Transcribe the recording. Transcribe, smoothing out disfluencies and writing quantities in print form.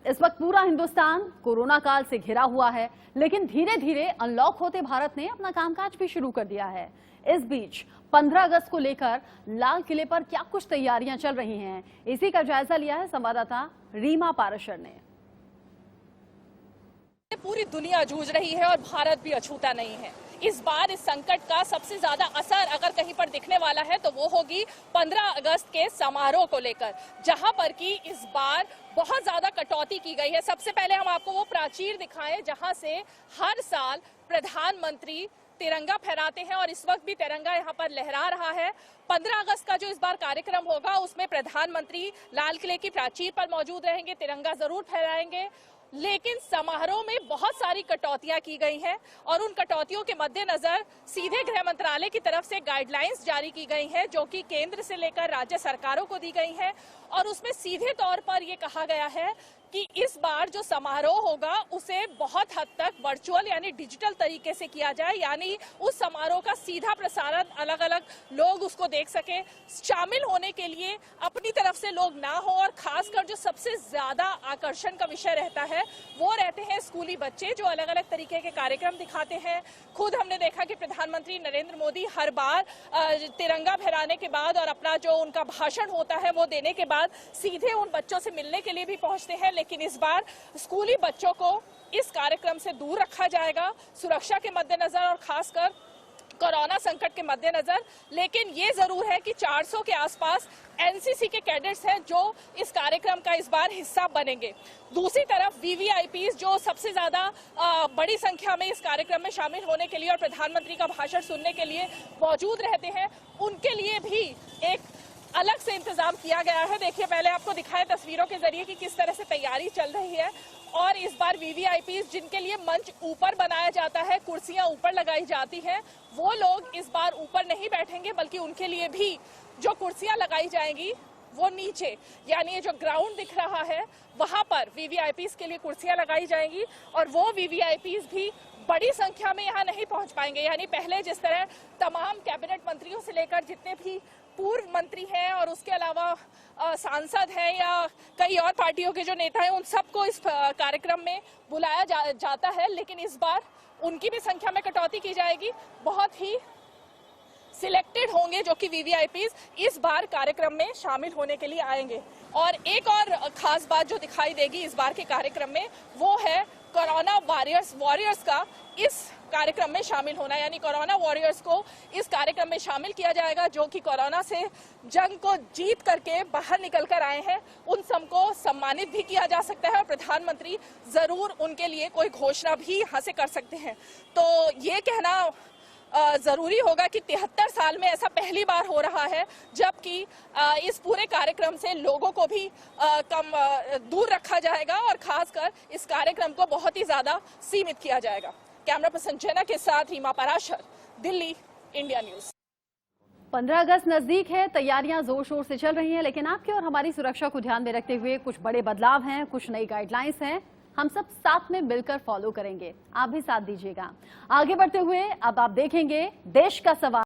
इस वक्त पूरा हिंदुस्तान कोरोना काल से घिरा हुआ है, लेकिन धीरे धीरे अनलॉक होते भारत ने अपना कामकाज भी शुरू कर दिया है। इस बीच 15 अगस्त को लेकर लाल किले पर क्या कुछ तैयारियां चल रही हैं, इसी का जायजा लिया है संवाददाता रीमा पाराशर ने। पूरी दुनिया जूझ रही है और भारत भी अछूता नहीं है। इस बार इस संकट का सबसे ज्यादा असर अगर कहीं पर दिखने वाला है तो वो होगी 15 अगस्त के समारोह को लेकर, जहां पर कि इस बार बहुत ज्यादा कटौती की गई है। सबसे पहले हम आपको वो प्राचीर दिखाएं जहां से हर साल प्रधानमंत्री तिरंगा फहराते हैं और इस वक्त भी तिरंगा यहाँ पर लहरा रहा है। 15 अगस्त का जो इस बार कार्यक्रम होगा उसमें प्रधानमंत्री लाल किले की प्राचीर पर मौजूद रहेंगे, तिरंगा जरूर फहराएंगे, लेकिन समारोह में बहुत सारी कटौतियां की गई हैं और उन कटौतियों के मद्देनजर सीधे गृह मंत्रालय की तरफ से गाइडलाइंस जारी की गई हैं, जो कि केंद्र से लेकर राज्य सरकारों को दी गई हैं। और उसमें सीधे तौर पर यह कहा गया है कि इस बार जो समारोह होगा उसे बहुत हद तक वर्चुअल यानी डिजिटल तरीके से किया जाए, यानी उस समारोह का सीधा प्रसारण अलग अलग लोग उसको देख सके। शामिल होने के लिए अपनी तरफ से लोग ना हो और खासकर जो सबसे ज्यादा आकर्षण का विषय रहता है वो रहते हैं स्कूली बच्चे, जो अलग अलग तरीके के कार्यक्रम दिखाते हैं। खुद हमने देखा कि प्रधानमंत्री नरेंद्र मोदी हर बार तिरंगा फहराने के बाद और अपना जो उनका भाषण होता है वो देने के बाद सीधे उन बच्चों से मिलने के लिए भी पहुंचते हैं, लेकिन इस बार स्कूली बच्चों को इस कार्यक्रम से दूर रखा जाएगा सुरक्षा के मद्देनजर और खासकर कोरोना संकट के मद्देनजर। लेकिन ये जरूर है कि 400 के आसपास एनसीसी के कैडेट्स हैं जो इस कार्यक्रम का इस बार हिस्सा बनेंगे। दूसरी तरफ वीवीआईपीज जो सबसे ज्यादा बड़ी संख्या में इस कार्यक्रम में शामिल होने के लिए और प्रधानमंत्री का भाषण सुनने के लिए मौजूद रहते हैं, उनके लिए भी एक अलग से इंतजाम किया गया है। देखिए, पहले आपको दिखाएं तस्वीरों के जरिए कि किस तरह से तैयारी चल रही है। और इस बार वीवीआईपीज जिनके लिए मंच ऊपर बनाया जाता है, कुर्सियां ऊपर लगाई जाती हैं, वो लोग इस बार ऊपर नहीं बैठेंगे, बल्कि उनके लिए भी जो कुर्सियां लगाई जाएंगी वो नीचे, यानी ये जो ग्राउंड दिख रहा है वहां पर वीवीआईपीज के लिए कुर्सियां लगाई जाएंगी। और वो वीवीआईपीज भी बड़ी संख्या में यहाँ नहीं पहुंच पाएंगे, यानी पहले जिस तरह तमाम कैबिनेट मंत्रियों से लेकर जितने भी पूर्व मंत्री हैं और उसके अलावा सांसद हैं या कई और पार्टियों के जो नेता हैं, उन सबको इस कार्यक्रम में बुलाया जाता है, लेकिन इस बार उनकी भी संख्या में कटौती की जाएगी। बहुत ही सिलेक्टेड होंगे जो कि वीवीआईपीज इस बार कार्यक्रम में शामिल होने के लिए आएंगे। और एक और खास बात जो दिखाई देगी इस बार के कार्यक्रम में वो है कोरोना वॉरियर्स का इस कार्यक्रम में शामिल होना, यानी कोरोना वॉरियर्स को इस कार्यक्रम में शामिल किया जाएगा जो कि कोरोना से जंग को जीत करके बाहर निकल कर आए हैं। उन सबको सम्मानित भी किया जा सकता है और प्रधानमंत्री जरूर उनके लिए कोई घोषणा भी यहाँ से कर सकते हैं। तो ये कहना जरूरी होगा कि 73 साल में ऐसा पहली बार हो रहा है जबकि इस पूरे कार्यक्रम से लोगों को भी कम दूर रखा जाएगा और खासकर इस कार्यक्रम को बहुत ही ज्यादा सीमित किया जाएगा। कैमरा पर्सन जेना के साथ रीमा पाराशर, दिल्ली, इंडिया न्यूज। 15 अगस्त नजदीक है, तैयारियां जोर शोर से चल रही हैं, लेकिन आपकी और हमारी सुरक्षा को ध्यान में रखते हुए कुछ बड़े बदलाव हैं, कुछ नई गाइडलाइंस हैं। हम सब साथ में मिलकर फॉलो करेंगे, आप भी साथ दीजिएगा। आगे बढ़ते हुए अब आप देखेंगे देश का सवाल।